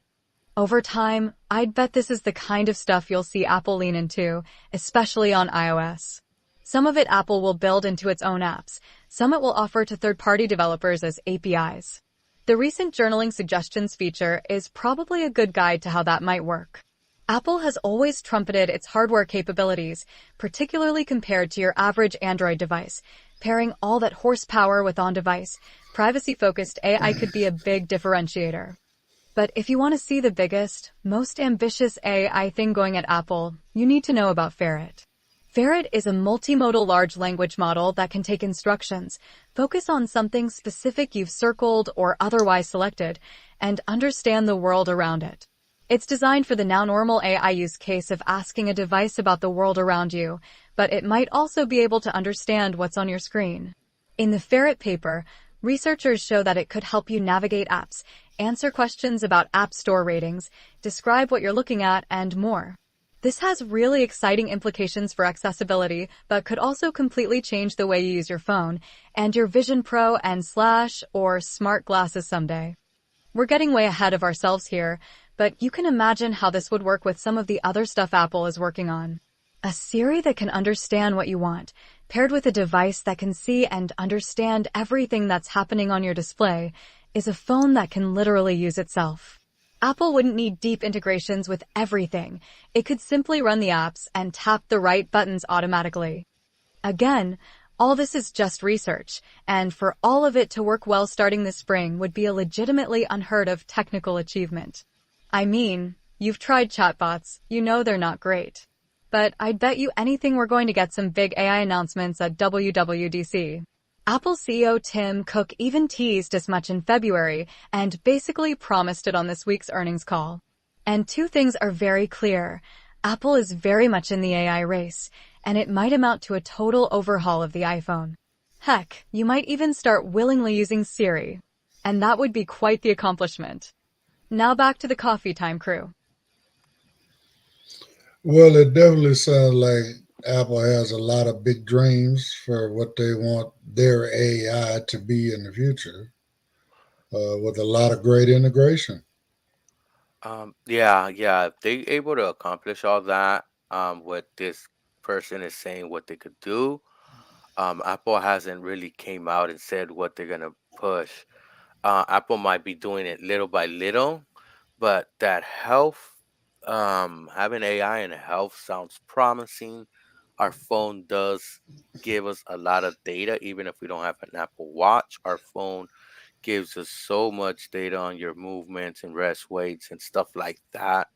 Over time, I'd bet this is the kind of stuff you'll see Apple lean into, especially on iOS. Some of it Apple will build into its own apps, some it will offer to third-party developers as APIs. The recent journaling suggestions feature is probably a good guide to how that might work. Apple has always trumpeted its hardware capabilities, particularly compared to your average Android device. Pairing all that horsepower with on-device, privacy-focused AI could be a big differentiator. But if you want to see the biggest, most ambitious AI thing going at Apple, you need to know about Ferret. Ferret is a multimodal large language model that can take instructions, focus on something specific you've circled or otherwise selected, and understand the world around it. It's designed for the now normal AI use case of asking a device about the world around you, but it might also be able to understand what's on your screen. In the Ferret paper, researchers show that it could help you navigate apps, answer questions about App Store ratings, describe what you're looking at, and more. This has really exciting implications for accessibility, but could also completely change the way you use your phone and your Vision Pro and Slash or smart glasses someday. We're getting way ahead of ourselves here, but you can imagine how this would work with some of the other stuff Apple is working on. A Siri that can understand what you want, paired with a device that can see and understand everything that's happening on your display, is a phone that can literally use itself. Apple wouldn't need deep integrations with everything. It could simply run the apps and tap the right buttons automatically. Again, all this is just research, and for all of it to work well starting this spring would be a legitimately unheard of technical achievement. I mean, you've tried chatbots, you know they're not great. But I'd bet you anything we're going to get some big AI announcements at WWDC. Apple CEO Tim Cook even teased as much in February and basically promised it on this week's earnings call. And two things are very clear. Apple is very much in the AI race, and it might amount to a total overhaul of the iPhone. Heck, you might even start willingly using Siri. And that would be quite the accomplishment. Now back to the coffee time crew. Well, it definitely sounds like Apple has a lot of big dreams for what they want their AI to be in the future, with a lot of great integration. Yeah. If they able to accomplish all that, what this person is saying, what they could do, Apple hasn't really came out and said what they're gonna push. Apple might be doing it little by little, but that health, having AI in health sounds promising. Our phone does give us a lot of data, even if we don't have an Apple Watch. Our phone gives us so much data on your movements and rest weights and stuff like that.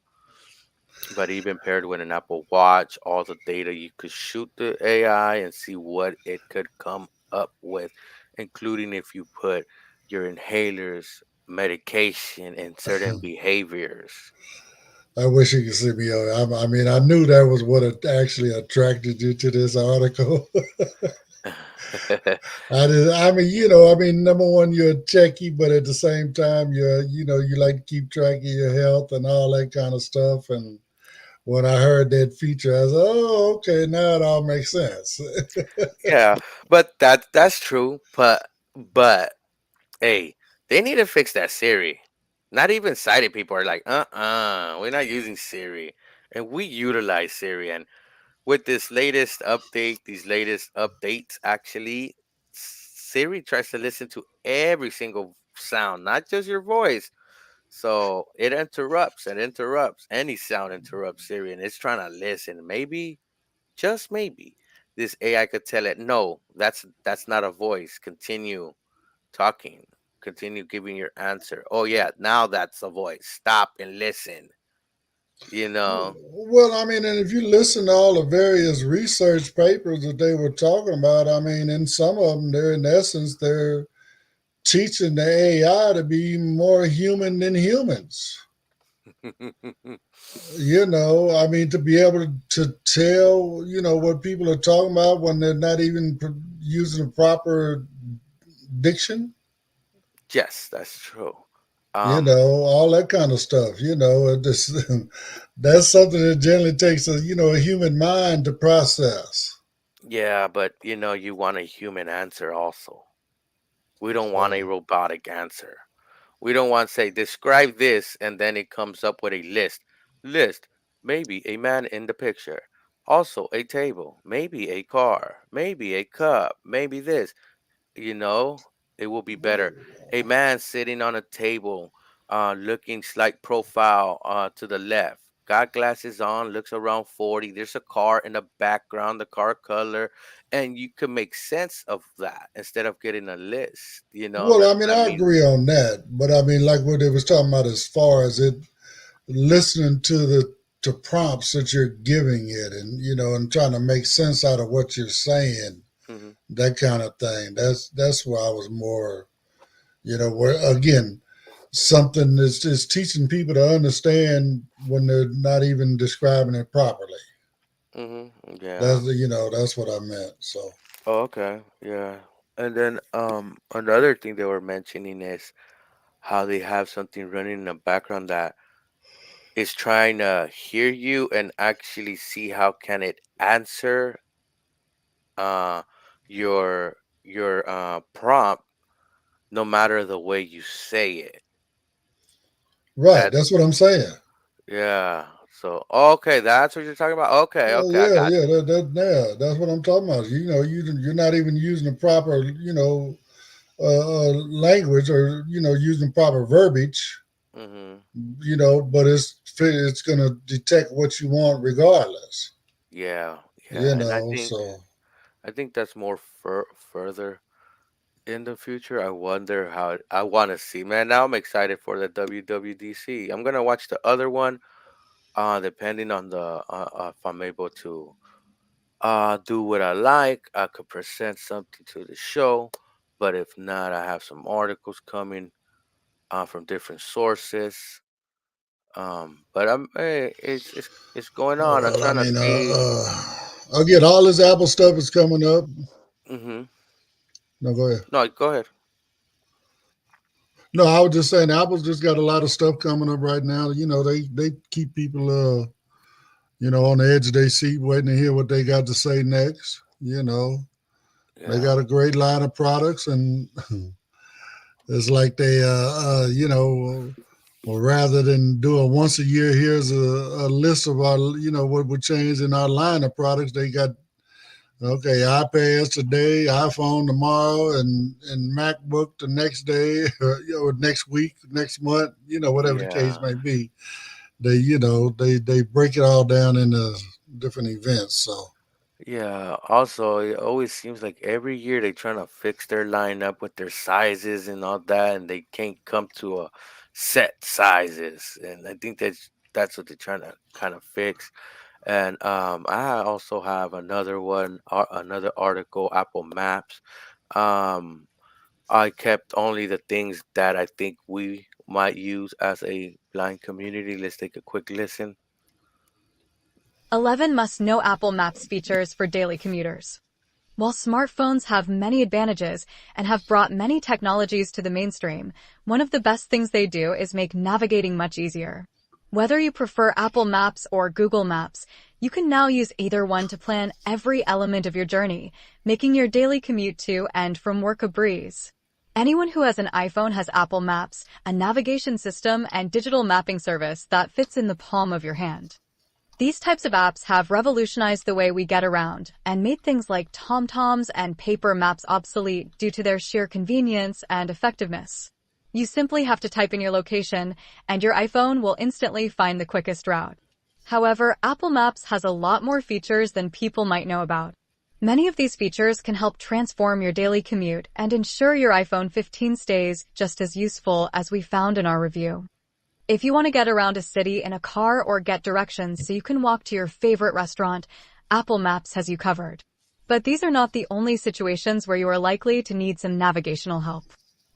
But even paired with an Apple Watch, all the data you could shoot the AI and see what it could come up with, including if you put your inhalers, medication, and certain behaviors. I wish you could see me. I mean, I knew that was what actually attracted you to this article. I mean, number one, you're a techie, but at the same time, you like to keep track of your health and all that kind of stuff. And when I heard that feature, I was, oh, okay, now it all makes sense. Yeah, but that's true. But hey, they need to fix that Siri. Not even sighted people are like, we're not using Siri, and we utilize Siri. And with this latest update, these latest updates, actually, Siri tries to listen to every single sound, not just your voice. So it interrupts and interrupts. Any sound interrupts Siri, and it's trying to listen. Maybe, just maybe, this AI could tell it, no, that's not a voice. Continue talking. Continue giving your answer. Oh yeah, now that's a voice. Stop and listen. You know. Well, I mean, and if you listen to all the various research papers that they were talking about, I mean, in some of them, they're teaching the AI to be more human than humans. I mean, to be able to tell, what people are talking about when they're not even using the proper diction, Yes, that's true. all that kind of stuff, that's something that generally takes a human mind to process. Yeah, but you want a human answer also. We don't want a robotic answer. We don't want to say describe this and then it comes up with a list. List, maybe a man in the picture. Also a table, maybe a car, maybe a cup, maybe this. you know, it will be better. A man sitting on a table, looking slight profile to the left. Got glasses on, looks around 40. There's a car in the background, the car color, and you can make sense of that instead of getting a list. Well, That I mean, that I means agree on that, but I mean, like what they was talking about as far as it listening to prompts that you're giving it, and and trying to make sense out of what you're saying, mhm. that kind of thing. That's where I was more, where again, something that's just teaching people to understand when they're not even describing it properly. Yeah. That's that's what I meant. So Oh, okay. Yeah. And then another thing they were mentioning is how they have something running in the background that is trying to hear you and actually see how can it answer uh your prompt no matter the way you say it. right, That that's what I'm saying. yeah. So okay, that's what you're talking about. Okay, Oh okay, I yeah, got yeah, you. that's what I'm talking about. You're not even using the proper language, or using proper verbiage. Mhm. But it's gonna detect what you want regardless. Yeah, yeah, and So I think that's more further in the future. I wonder how I want to see. Man, now I'm excited for the WWDC. I'm gonna watch the other one. Depending on the if I'm able to do what I like, I could present something to the show. But if not, I have some articles coming from different sources. But hey, it's going on. I'm well, I trying to mean, see. again, all this Apple stuff is coming up. Mm-hmm. No, go ahead. No, go ahead. No, I was just saying, Apple's just got a lot of stuff coming up right now. They keep people on the edge of their seat, waiting to hear what they got to say next. They Yeah, got a great line of products, and it's like they, well, rather than do a once a year, here's a list of our, what would change in our line of products. They got, okay, iPads today, iPhone tomorrow, and MacBook the next day, or next week, next month, whatever the case yeah. may be. They break it all down into different events. So Yeah. Also, it always seems like every year they trying to fix their lineup with their sizes and all that, and they can't come to a set sizes. And I think that's what they're trying to kind of fix. And I also have another one, another article, Apple Maps. Um, I kept only the things that I think we might use as a blind community. Let's take a quick listen. 11 must-know Apple Maps features for daily commuters. While smartphones have many advantages and have brought many technologies to the mainstream, one of the best things they do is make navigating much easier. Whether you prefer Apple Maps or Google Maps, you can now use either one to plan every element of your journey, making your daily commute to and from work a breeze. Anyone who has an iPhone has Apple Maps, a navigation system and digital mapping service that fits in the palm of your hand. These types of apps have revolutionized the way we get around and made things like TomToms and paper maps obsolete due to their sheer convenience and effectiveness. You simply have to type in your location, and your iPhone will instantly find the quickest route. However, Apple Maps has a lot more features than people might know about. Many of these features can help transform your daily commute and ensure your iPhone 15 stays just as useful as we found in our review. If you want to get around a city in a car or get directions so you can walk to your favorite restaurant, Apple Maps has you covered. But these are not the only situations where you are likely to need some navigational help.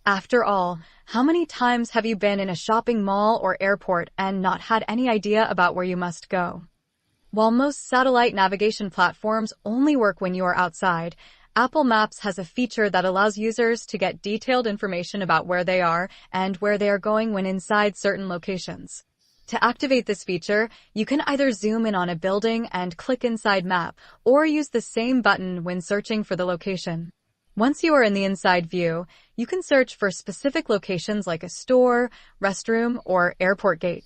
After all, how many times have you been in a shopping mall or airport and not had any idea about where you must go? While most satellite navigation platforms only work when you are outside, Apple Maps has a feature that allows users to get detailed information about where they are and where they are going when inside certain locations. To activate this feature, you can either zoom in on a building and click Inside Map, or use the same button when searching for the location. Once you are in the inside view, you can search for specific locations like a store, restroom, or airport gate.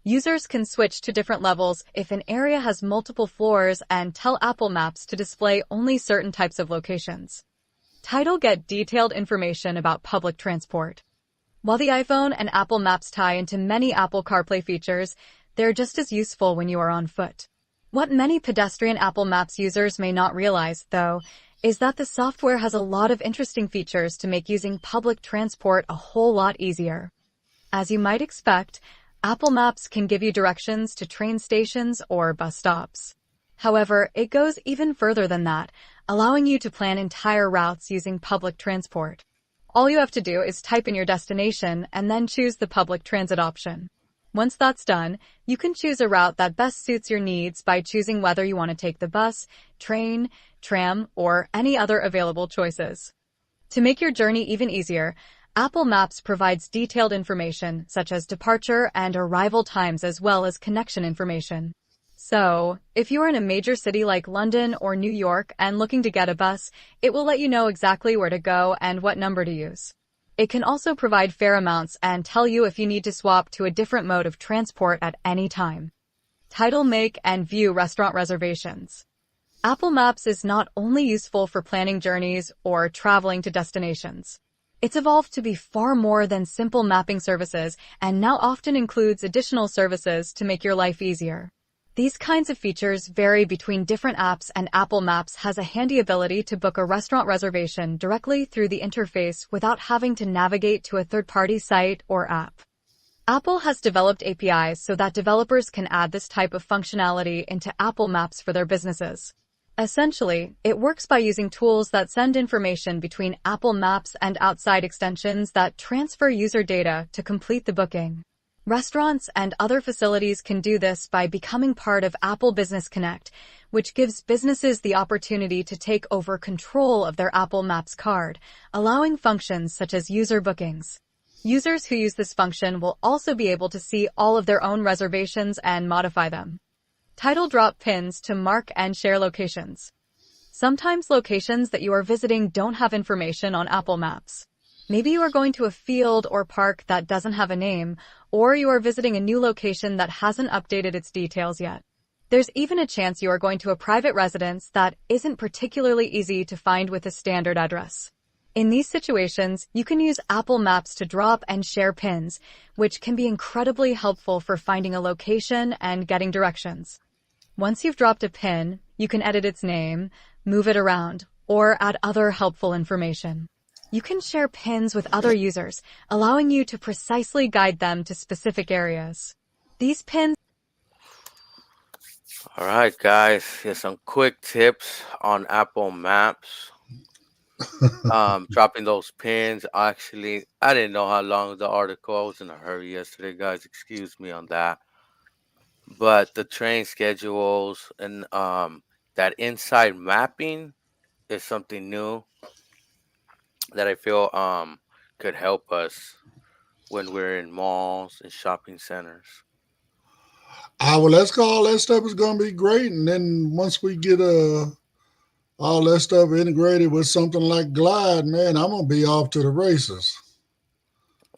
Users can switch to different levels if an area has multiple floors and tell Apple Maps to display only certain types of locations. Tidal get detailed information about public transport. While the iPhone and Apple Maps tie into many Apple CarPlay features, they're just as useful when you are on foot. What many pedestrian Apple Maps users may not realize, though, is that the software has a lot of interesting features to make using public transport a whole lot easier. As you might expect, Apple Maps can give you directions to train stations or bus stops. However, it goes even further than that, allowing you to plan entire routes using public transport. All you have to do is type in your destination and then choose the public transit option. Once that's done, you can choose a route that best suits your needs by choosing whether you want to take the bus, train, tram, or any other available choices. To make your journey even easier, Apple Maps provides detailed information such as departure and arrival times as well as connection information. So, if you are in a major city like London or New York and looking to get a bus, it will let you know exactly where to go and what number to use. It can also provide fare amounts and tell you if you need to swap to a different mode of transport at any time. Title, make, and view restaurant reservations. Apple Maps is not only useful for planning journeys or traveling to destinations. It's evolved to be far more than simple mapping services and now often includes additional services to make your life easier. These kinds of features vary between different apps, and Apple Maps has a handy ability to book a restaurant reservation directly through the interface without having to navigate to a third-party site or app. Apple has developed APIs so that developers can add this type of functionality into Apple Maps for their businesses. Essentially, it works by using tools that send information between Apple Maps and outside extensions that transfer user data to complete the booking. Restaurants and other facilities can do this by becoming part of Apple Business Connect, which gives businesses the opportunity to take over control of their Apple Maps card, allowing functions such as user bookings. Users who use this function will also be able to see all of their own reservations and modify them. Title, drop pins to mark and share locations. Sometimes locations that you are visiting don't have information on Apple Maps. Maybe you are going to a field or park that doesn't have a name, or you are visiting a new location that hasn't updated its details yet. There's even a chance you are going to a private residence that isn't particularly easy to find with a standard address. In these situations, you can use Apple Maps to drop and share pins, which can be incredibly helpful for finding a location and getting directions. Once you've dropped a pin, you can edit its name, move it around, or add other helpful information. You can share pins with other users, allowing you to precisely guide them to specific areas. These pins... All right, guys. Here's some quick tips on Apple Maps. Dropping those pins. Actually, I didn't know how long the article. I was in a hurry yesterday, guys. Excuse me on that. But the train schedules and that inside mapping is something new that I feel could help us when we're in malls and shopping centers. Well, let's go. All that stuff is going to be great. And then once we get all that stuff integrated with something like Glide, man, I'm going to be off to the races.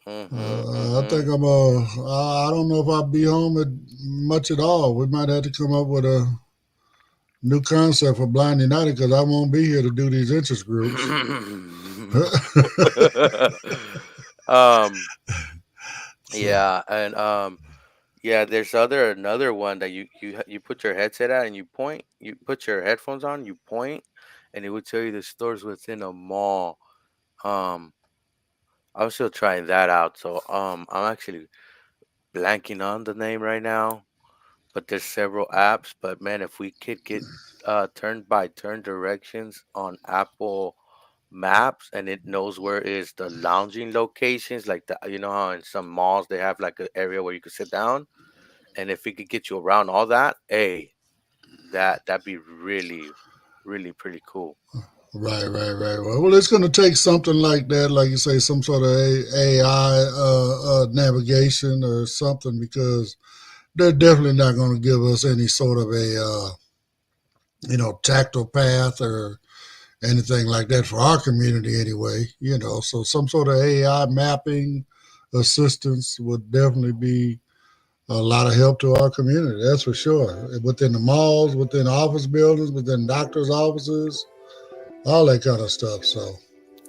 I think I don't know if I'll be home much at all. We might have to come up with a new concept for Blind United because I won't be here to do these interest groups. Yeah, and yeah, there's another one that you put your headset at and you point. You put your headphones on, you point, and it would tell you the stores within a mall. I'm still trying that out, so I'm actually blanking on the name right now. But there's several apps. But man, if we could get turn by turn directions on Apple Maps and it knows where is the lounging locations, like you know how in some malls they have like an area where you could sit down, and if it could get you around all that, hey, that'd be really, really pretty cool. Right. Well, it's going to take something like that, like you say, some sort of AI navigation or something, because they're definitely not going to give us any sort of a, tactile path or anything like that for our community anyway, so some sort of AI mapping assistance would definitely be a lot of help to our community. That's for sure. Within the malls, within office buildings, within doctors' offices, all that kind of stuff. So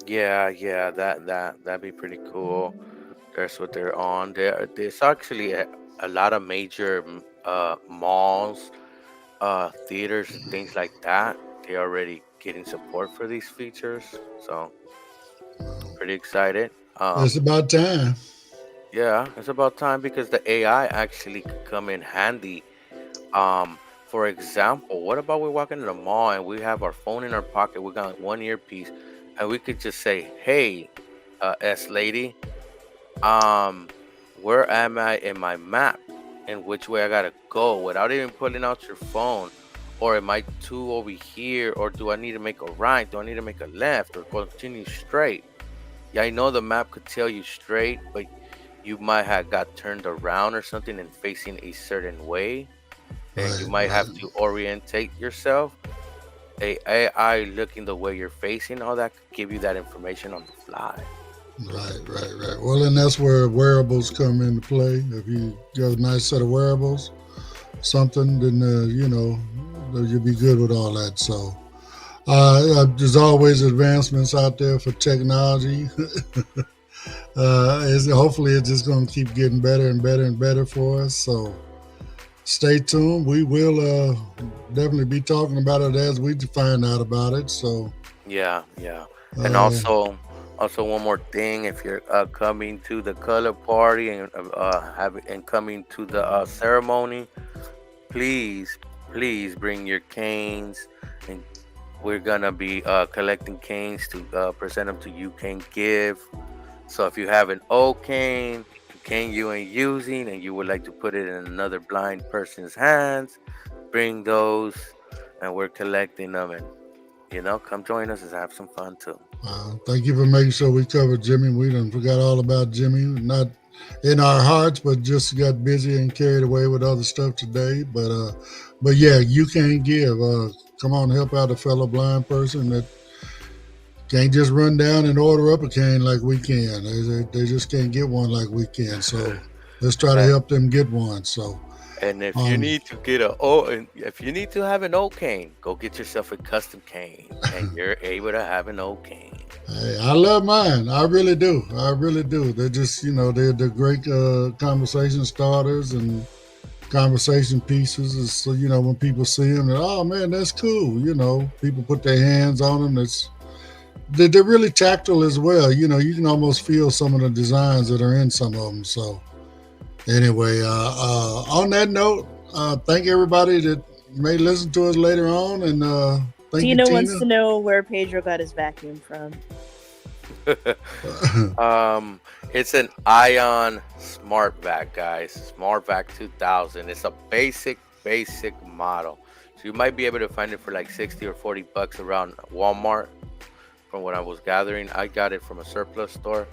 Yeah, that'd be pretty cool. That's what they're on. There's actually a lot of major malls, theaters, and things like that. They're already getting support for these features, so pretty excited. it's about time. Yeah, it's about time because the AI actually could come in handy. For example, what about we walk into the mall and we have our phone in our pocket, we got one earpiece, and we could just say, "Hey, S lady. Um, where am I in my map, and which way I gotta go without even pulling out your phone? Or am I too over here? Or do I need to make a right? Do I need to make a left or continue straight? Yeah, I know the map could tell you straight, but you might have got turned around or something and facing a certain way, and you might have to orientate yourself. A AI looking the way you're facing, all that could give you that information on the fly. Right. Well, and that's where wearables come into play. If you have a nice set of wearables, something, then you'll be good with all that. So there's always advancements out there for technology. Hopefully it's just going to keep getting better and better and better for us. So stay tuned. We will definitely be talking about it as we find out about it. So yeah. And also one more thing: if you're coming to the color party and coming to the ceremony, please bring your canes, and we're gonna be collecting canes to present them to You Can Give. So if you have an old cane, a cane you ain't using, and you would like to put it in another blind person's hands, bring those, and we're collecting them. And come join us and have some fun too. Thank you for making sure we covered Jimmy. We done forgot all about Jimmy. Not in our hearts, but just got busy and carried away with other stuff today. But yeah, You Can Give. Come on, help out a fellow blind person that can't just run down and order up a cane like we can. They just can't get one like we can. So let's try to help them get one. So. And if you need to if you need to have an old cane, go get yourself a custom cane, and you're able to have an old cane. Hey, I love mine. I really do. They're just, they're great conversation starters and conversation pieces. So, when people see them, oh man, that's cool. People put their hands on them. They're really tactile as well. You can almost feel some of the designs that are in some of them. So anyway, on that note, thank everybody that may listen to us later on. And thank you, Tina. Wants to know where Pedro got his vacuum from. It's an Ion Smart Vac, guys. Smart Vac 2000. It's a basic model. So you might be able to find it for like $60 or $40 around Walmart. From what I was gathering, I got it from a surplus store.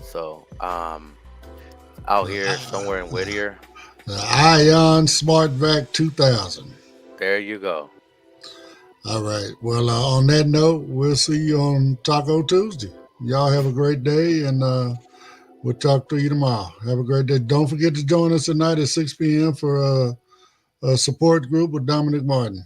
So out here somewhere in Whittier. The Ion Smart Vac 2000. There you go. All right. Well, on that note, we'll see you on Taco Tuesday. Y'all have a great day, and we'll talk to you tomorrow. Have a great day. Don't forget to join us tonight at 6 p.m. for a support group with Dominic Martin.